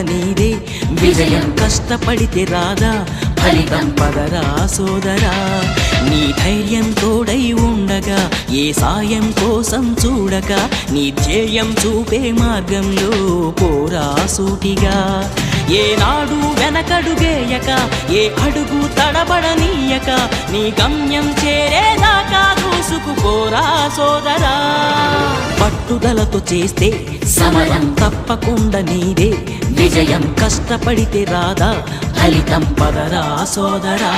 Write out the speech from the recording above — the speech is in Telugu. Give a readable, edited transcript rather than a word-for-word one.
నీదే విజయం కష్టపడితే రాదా ఫలితం పదరా సోదరా నీ ధైర్యం తోడై ఉండగా ఏ సాయం కోసం చూడక నీ ధ్యేయం చూపే మార్గంలో పోరా సూటిగా ఏనాడు వెనకడుగేయక ఏ అడుగు తడబడనీయక నీ గమ్యం చేరేదాకా దూసుకుపోరా సోదరా పట్టుదలతో చేస్తే సమరం తప్పకుండా నీదే విజయం కష్టపడితే రాదా ఫలితం పదరా సోదరా